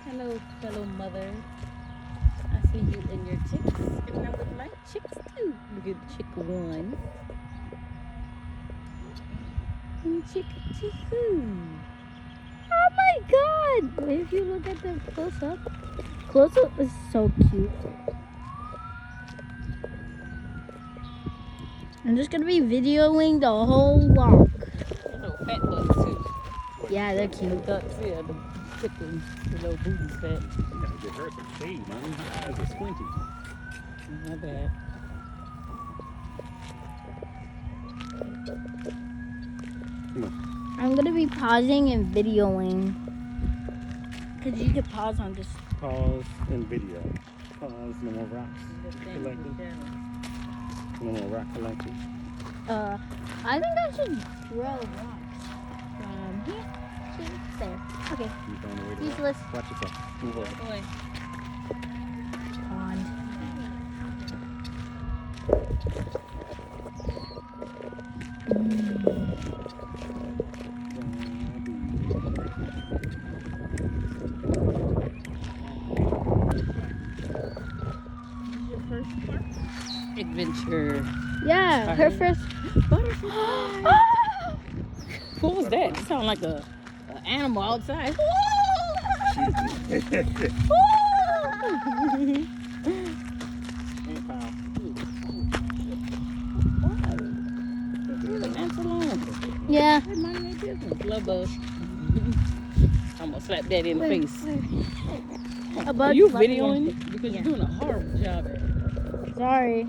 Hello, fellow mother. I see you and your chicks, and I would like chicks too. Look at chick one. And chick two. Oh my god! If you look at the close up is so cute. I'm just gonna be videoing the whole walk. Little fat bucks too. Yeah, they're cute. Ducks, yeah, the chickens, the little booties fat. You gotta get her some shade, man. Her eyes are squinty. My bad. Come on. I'm gonna be pausing and videoing. Cause you could pause on just. Pause and video. Pause, no more rocks collecting. No more rock collecting. I think I should throw rocks from here to there. Okay. You found a way to Useless. watch yourself. Move over. Boy. Pond. Adventure. Yeah, her first. Butterfly. What was that? It sounded like a animal outside. Yeah. Love those. I'm gonna slap that in the face. About Are you videoing? Because you're doing a horrible job at it. Sorry,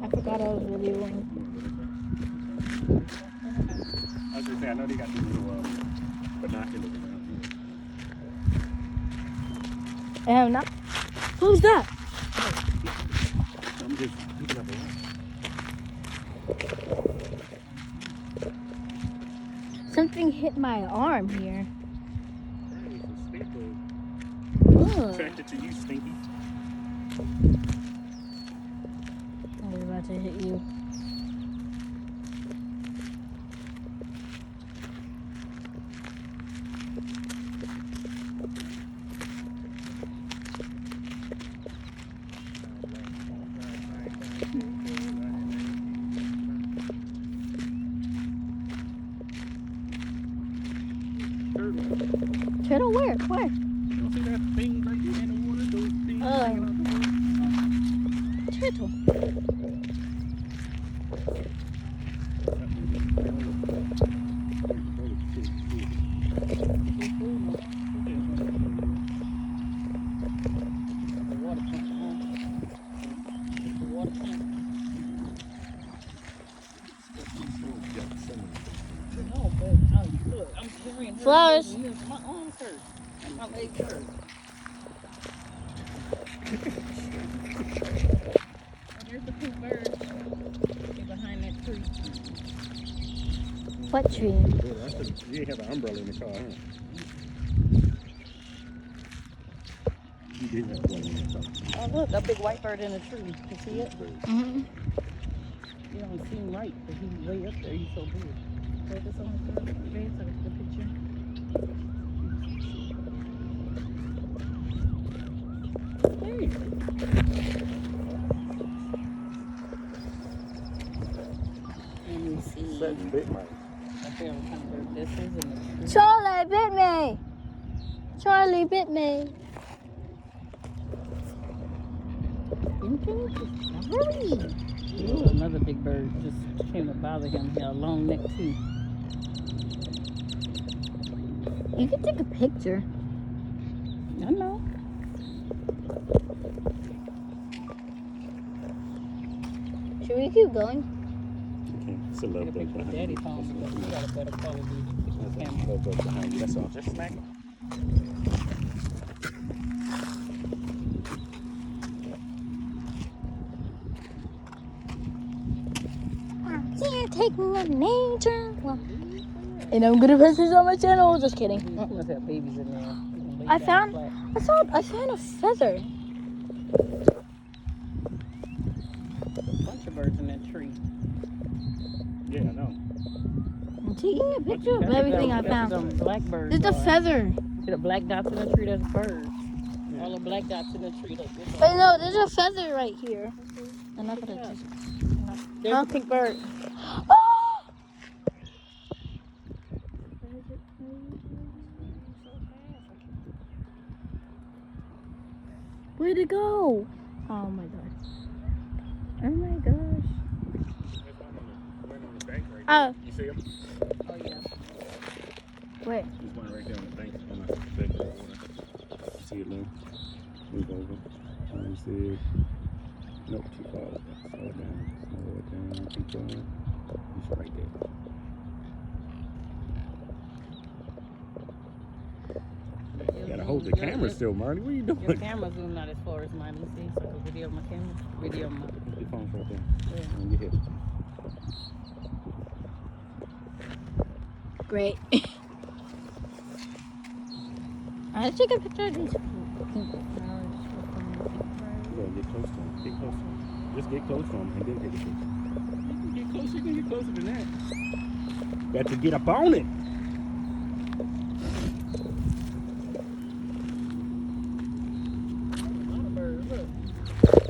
I forgot I was videoing. I was gonna say, I know they got these little binoculars around here. I have not. Who's that? I'm just picking up a rock. Something hit my arm here. Hey, it's a stink bug. Ugh. Attracted to you, Stinky. I was about to hit you. Turtle where? Where? You don't see that thing right there in the water? Those things. Turtle. Flowers. My arms hurt. My legs hurt. There's the pink bird. They're behind that tree. What tree? You have an umbrella in the car, huh? You did have one in the car. Oh look, a big white bird in a tree. You see it? Mm-hmm. You don't seem right, but he's way up there. He's so big. Focus on the face of the picture. Hey. Let me see. Setting bit mice. This is in the tree. Charlie bit me. Charlie bit me. Hurry! Ooh, another big bird just came to bother him. He had a long neck too. You can take a picture. I know. Should we keep going? Okay, it's a Get a love bug picture of behind Daddy you. phone because we got a better quality That's a camera. love bug behind you. That's all. Just smack it. Here, taking a nature walk. And I'm gonna post this on my channel. Just kidding. You must have babies in there. I found a feather. A bunch of birds in that tree. Yeah, I know. I'm taking a picture of everything I That's found. blackbirds. There's a feather. See the black dots in the tree? That's birds. All the black dots in the tree. Look, Wait, no, there's a feather right here. I'm not gonna just. there's a pink bird. Oh! Where'd it go? Oh my gosh. Oh my gosh. Oh. You see him? Oh yeah. Where? There's one right there on the bank. On the bank of the water. See it now? Move over. Let me see it. Nope, too far. Slow it down. Slow it down. Keep going. He's right there. You gotta hold the camera still, Marty. What are you Your doing? camera zoomed not as far as mine. Let me see. So I can video my camera. Video my. Your phone's right there. Yeah. And you hit it. Great. I take a picture of these. You gotta get close to him. Get close to him. Just get close to him and then take a picture. Get closer, you can get closer than that. Got to get up on it.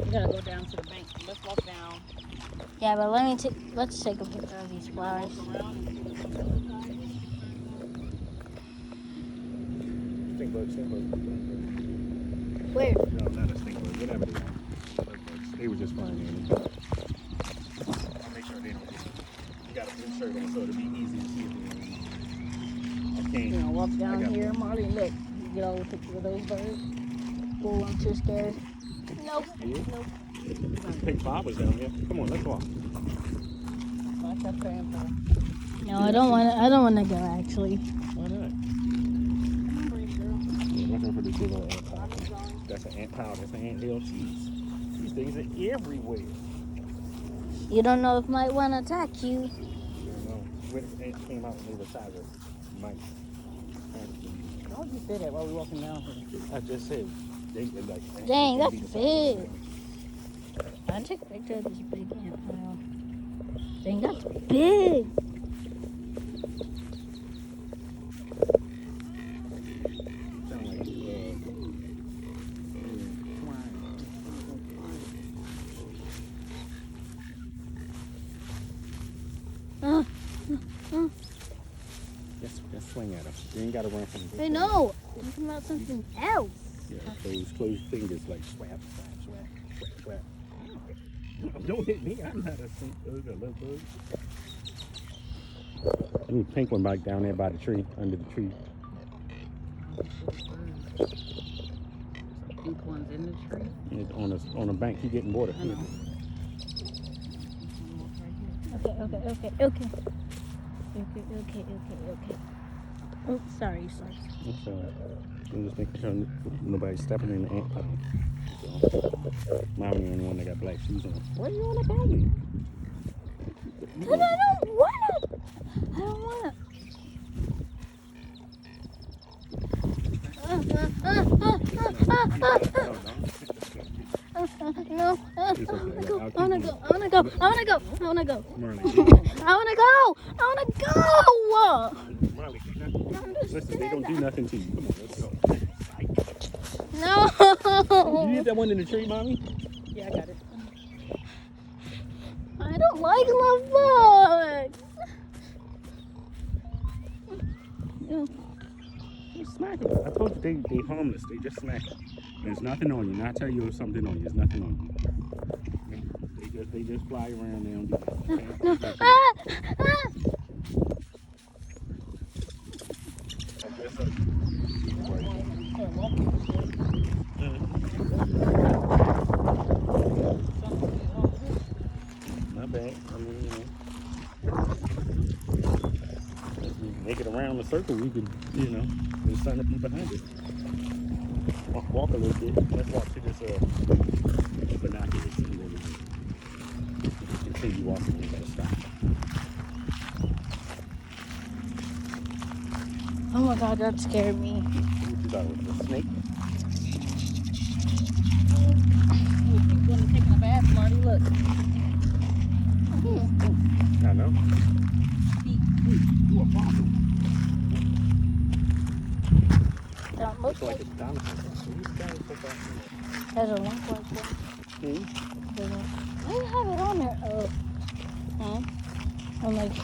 You gotta go down to the bank. Let's walk down. Yeah, but let's take a picture of these flowers. Stink bug, stink bug. Where? No, not a stink bug. Whatever they are. They were just flying in. I'll make sure they don't get it. You got a blue shirt on so it'll be easy to see if they I can't. You know, walk I down got here, Marty. Look, you get all the picture of those birds. Oh, I'm too scared. Nope. Yeah. Nope. Pink flowers down here. Come on, let's walk. Watch that grandpa. No, I don't want to. I don't want to go actually. Why not? Yeah, watch out for this big old ant pile. That's an ant pile. That's an ant hill. Jeez. These things are everywhere. You don't know if might want to attack you. You know, when ants came out and they were size of mice. Why would you say that while we're walking down here? I just said. They like. Dang, they that's be the size of big. mice. I took a picture of this big ant pile. Dang, that's big. Sound like Just swing at them. You ain't gotta run from them. I know. I'm talking about something else. Yeah, those closed fingers like swap, swap, swap, swap, swap. Don't hit me. I'm not a stink bug, a love bug. There's a pink one back down there by the tree, under the tree. Pink ones in the tree. It's on a bank. He getting water. I know. Okay. Oh, sorry. That's all right. I'm just making sure nobody's stepping in the ant pile. So, Mommy the only one that got black shoes on. Why you on about me? But I don't want to. No. I wanna go. Marley, Marley, listen, they don't do nothing to you. Come on, let's go. No. You hit that one in the tree, Mommy? Yeah, I got it. I don't like love bugs. You smack them. I told you they harmless. They just smack. There's nothing on you. Now I tell you something on you. There's nothing on you. They just fly around. They don't do nothing. Not bad. I mean, if we make it around the circle, we can, there's something to be behind it. Walk a little bit. Let's walk to this binoculars and then continue walking. We gotta stop. Oh my god, that scared me. What you thought was a snake? He's gonna take a bath, Marty. Look. I know. Don't look. Looks like a dinosaur. These guys look like Doesn't look like that. Why do you have it on there? Oh. Huh? I'm like,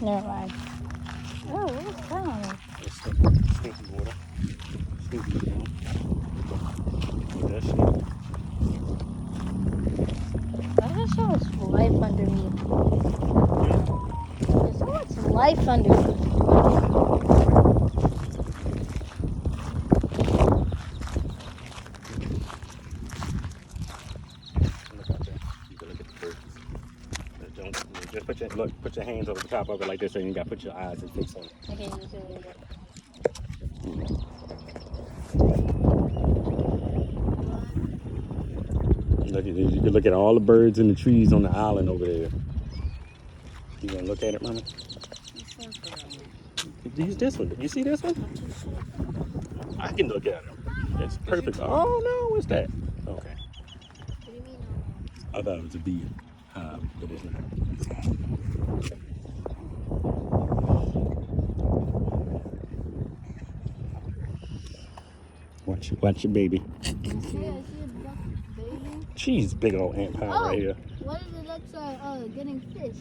never mind. Oh, what's that on there? stinky water. Stinky water. Oh, that shit. Why does it show us life underneath? There's so much life underneath. Look out there. You can look at the birds. Don't, just put your hands over the top of it like this, and you got to put your eyes and face on it. Okay, you do it. Look at this. You can look at all the birds and the trees on the island over there. You gonna look at it, Mama? Use this one. You see this one? I can look at it. It's perfect. Oh no, what's that? Okay. What do you mean? I thought it was a bee, but it's not. Watch your baby. Hey, I see a duck bathing. She's big old ant pile right here. What is the ducks are getting fish?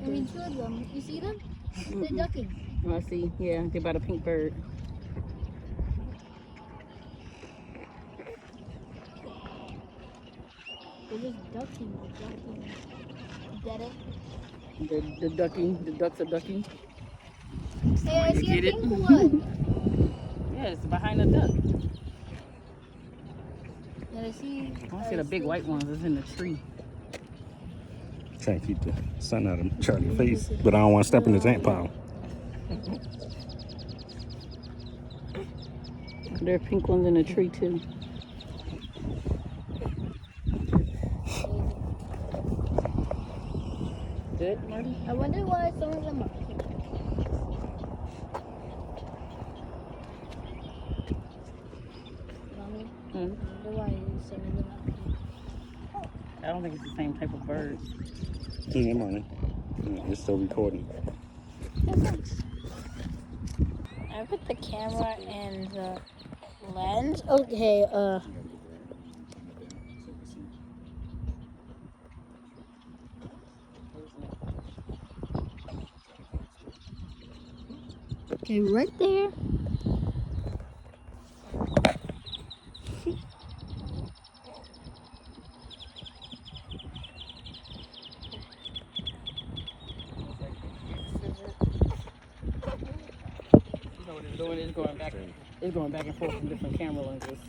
I mean, two of them. You see them? They're ducking. Oh, I see. Yeah, they're by the pink bird. They're just ducking. Get it? The ducking. The ducks are ducking. Hey, I see Get a it? pink one. Yeah, it's behind the duck. And I see. I see the big white ones. It's in the tree. Trying to keep the sun out of Charlie's face, but I don't want to step in his ant pile. There are pink ones in the tree too. Good, Marty? I wonder why some of them are pink. Mommy, I Hmm. wonder why some of them are pink. I don't think it's the same type of bird. Yeah, Money. It's still recording. I put the camera and the lens. Okay, okay, right there. So what it's doing is going back. It's going back and forth from different camera lenses.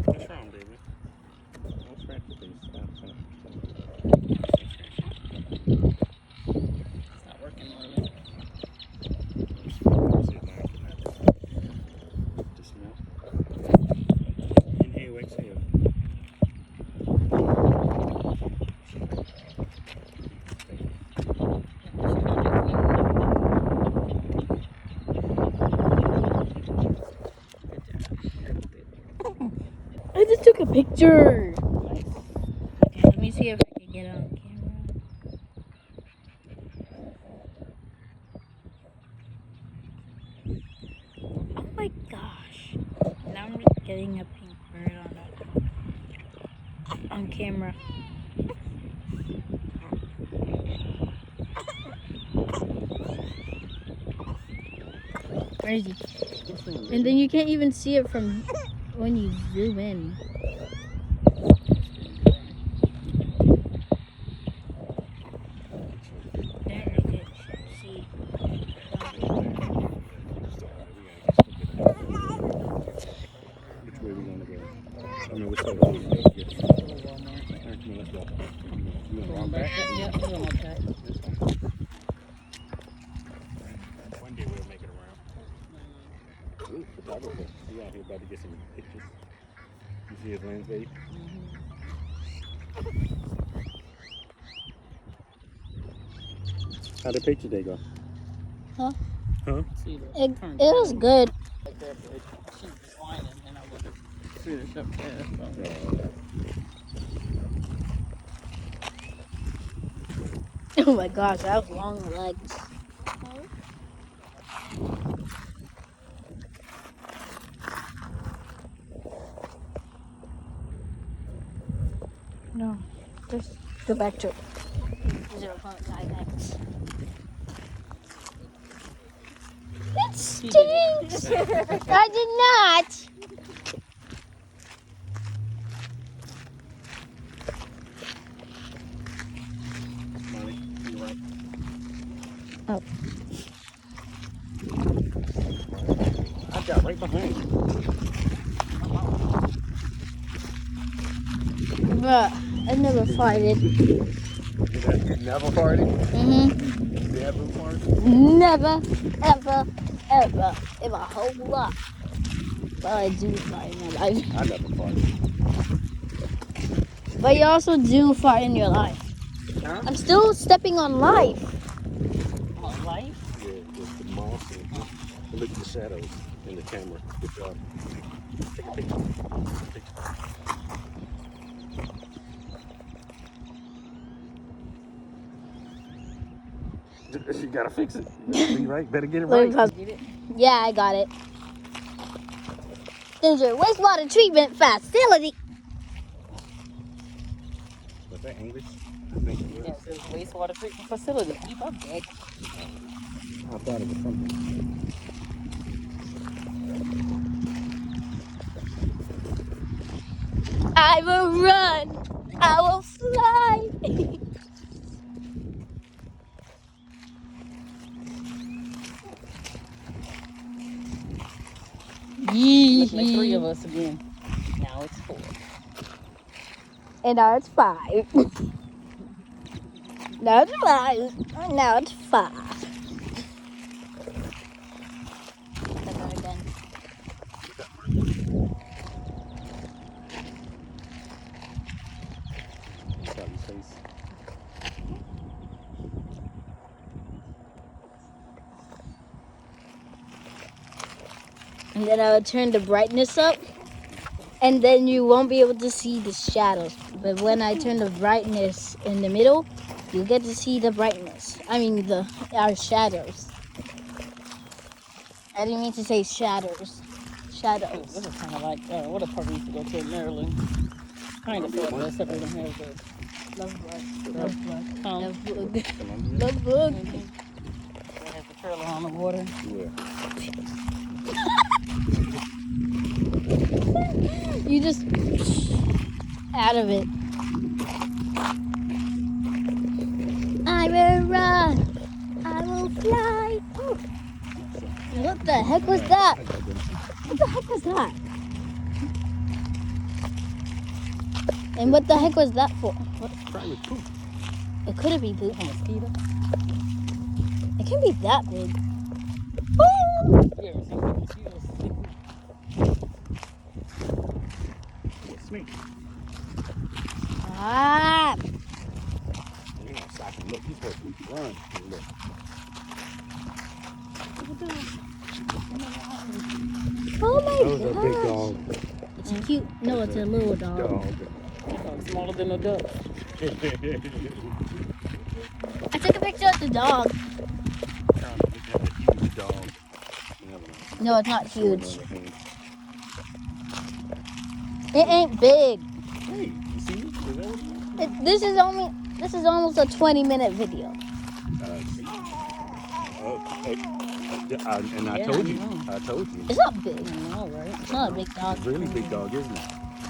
What's wrong, baby? Don't scratch your face. It's not working on it. Inhale, exhale. I just took a picture. Okay, let me see if I can get it on camera. Oh my gosh. Now I'm getting a pink bird on camera. Where is he? And then you can't even see it from when you zoom in. There you can see. Which way we gonna go? I mean, which way we gonna go? Come on, let's go. You gonna walk back? Yeah, we're going like that. One day we'll make it around. Ooh, photographer. He out here about to get some pictures. You see his lens, babe? How the picture they go? Huh? Huh? See the It was good. like that, but she's whining and I was finish up there. Oh my gosh, I have long legs. No, just go back to 0.5x. It stinks! I did not! Molly, you're right. Oh. I got right behind you. Bruh, I never farted. You never farted? Mm-hmm. Never farted? Never, ever, ever in my whole life. Well, I do fart in my life. I never farted. But you also do fart in your life. Huh? I'm still stepping on life. My life? Yeah, with the moss and look at the shadows in the camera. Good job. Take a picture. You gotta fix it. You gotta be right. Better get it right. Get it? Yeah, I got it. Ginger, wastewater treatment facility. Was that English? I think it was. Yeah, it says wastewater treatment facility. Keep up, Dad. I thought it was something. I will run. I will fly. Looks like 3 of us again. Now it's 4. And now it's 5. Now it's 5. Now it's 5. Another gun. Sally's face. And then I would turn the brightness up. And then you won't be able to see the shadows. But when I turn the brightness in the middle, you get to see the brightness. I mean, our shadows. I didn't mean to say shadows. Oh, Shadows. this is kind of like what a park we used to go to in Maryland. Kind of felt that, except we don't have the Love bug. Love bug. Love Love bug. Come on, dude. Love bug. They have the trailer on the water. Yeah. You just out of it. I will run. I will fly. Oh. What the heck was that? I got them. What the heck was that? And what the heck was that for? What? Probably poop. It couldn't be poop. A mosquito. It can't be that big. You ever seen mosquitoes? Yeah, snake. Ah! You're not stopping. Look, he's supposed to run. Look. Oh my That was a big gosh. dog. It's a cute. No, it's a little dog. Smaller than a duck. I took a picture of the dog. Huge dog. No, it's not huge. It ain't big. Hey, you see me? Is that what This is almost a 20-minute video. and I Yeah, told I you. know. I told you. It's not big. I know, right? It's not a big dog. It's really big dog, isn't it?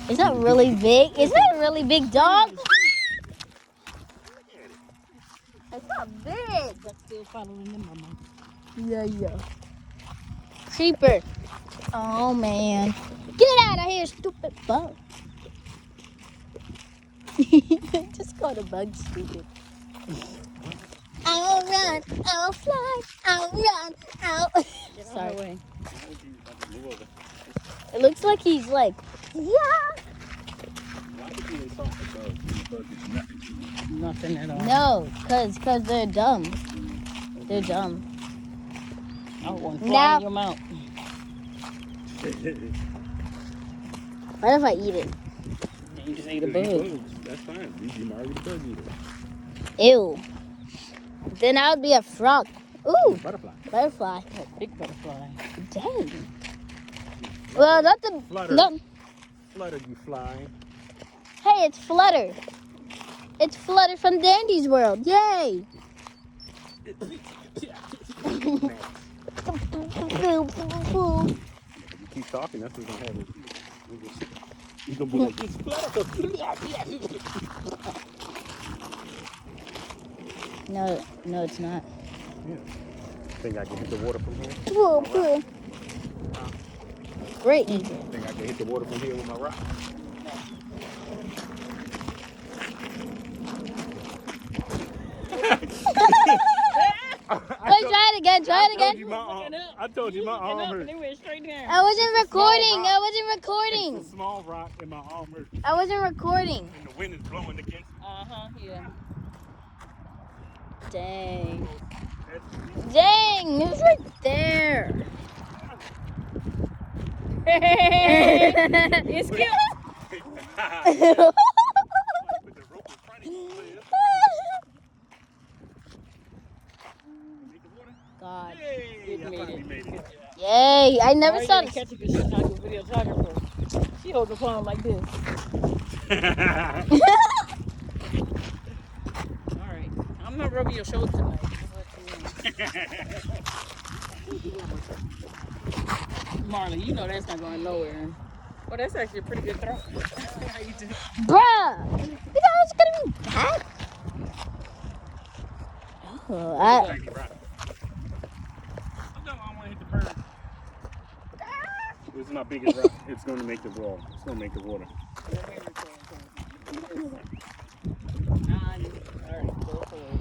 It's not really big. Is that a really big dog? It's not big. Duck's still following them, Mama. Yeah. Creeper. Oh man. Get out of here, stupid bug. Just call the bug stupid. I will run. I will fly. I will run. I will... Get out Sorry. of the way. It looks like he's like, yeah. Why would you insult the dog? The bug is nothing to you. Nothing at all. No, cause they're dumb. They're dumb. I want to Now- fly in your mouth. What if I eat it? And you just ate a If you bug. bugs, that's fine. You already bug eater. Ew. Then I would be a frog. Ooh, Butterfly. butterfly. Oh, big butterfly. Dang. Well, not the. Flutter. No. Flutter, you fly. Hey, it's Flutter. It's Flutter from Dandy's World. Yay. You keep talking, that's what's gonna happen. You're gonna be like, it's Flutter. No, it's not. Think I can hit the water from here? Great. Think I can hit the water from here with my rock? Wait, try it again. Try it I again. told you my arm And hurt. it went straight down. I wasn't recording. rock. I wasn't It's recording. a small rock and my arm hurt. I wasn't recording. And the wind is blowing against Yeah. Dang. it. Dang, it was right there. It's cute. Put the rope in front of you, player. Make the water. God. Yay! It I made finally it. made it. Yay, I never Mari saw didn't this. catch it because she's not a videographer. She holds the phone like this. All right. I'm not rubbing your shoulder tonight. Marley, you know that's not going nowhere. Well, that's actually a pretty good throw. How you doing? Bruh, you thought it was gonna be that? Oh, Tiny rock. No, I want to hit the bird. This is my biggest rock. It's going to make the wall. It's going to make the water. All right, go forward.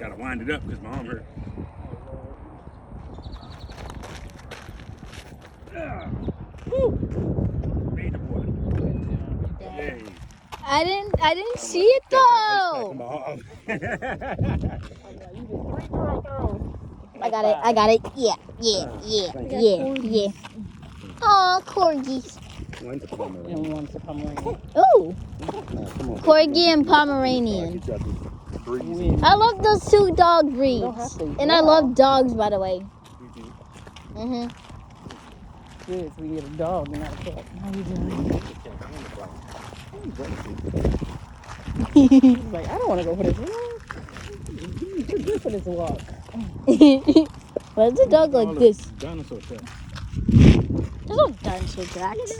Got to wind it up because my arm hurt. Woo! Made the water. Yay. I didn't see it though. My arm. You did 3 throws. I got it. Yeah. Aw, corgis. One's a plumber. And one's a Pomeranian. Oh, Come on. corgi and Pomeranian. Get you out this breeze. I love those 2 dog breeds, don't have to. and I love dogs, by the way. Mhm. Good, so we get a dog and not a cat. How you doing? He's like, I don't want to go for this walk. You're good for this walk. Why does a dog like this? Dinosaur trap. There's no dinosaur tracks.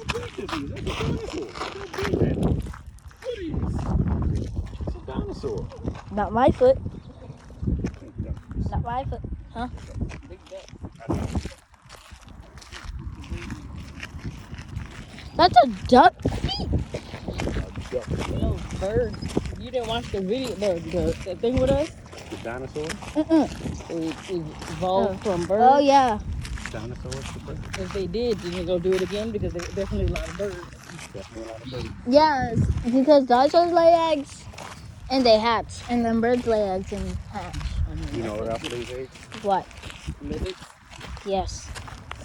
It's a dinosaur. Not my foot. Not my foot. Huh? Big duck. That's a duck. No, birds. You didn't watch the video, the thing with us? The dinosaur? It evolved from birds. Oh yeah. Dinosaurs the bird? If they did, you can go do it again because there's definitely a lot of birds. Definitely a lot of birds. Yes, because dinosaurs lay eggs and they hatch, and then birds lay eggs and hatch. You know what else lays eggs? What? Lizards, Yes.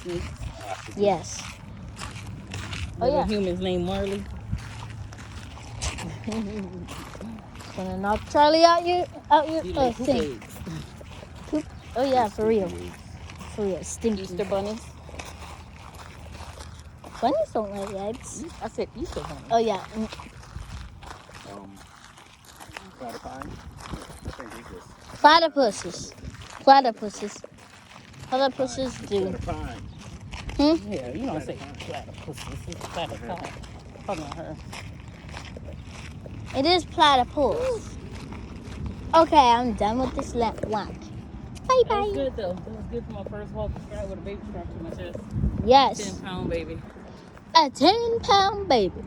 snakes. Yes. Oh, Little yeah. humans named Marley. Gonna knock Charlie out your You like poop thing. eggs. Oh yeah, for real. For real. Stinky. Easter bunnies. Bunnies don't lay eggs. I said Easter bunnies. Oh yeah. Platypi? I think it's just Platypuses. Platypuses. Platypuses do. platypi. Yeah, you know I say platypus. It's platypus. Hold on, her. It is platypus. Okay, I'm done with this left one. Bye That was bye. good though. That was good for my first walk with a baby strapped to my chest. Yes. 10-pound baby. A 10-pound baby.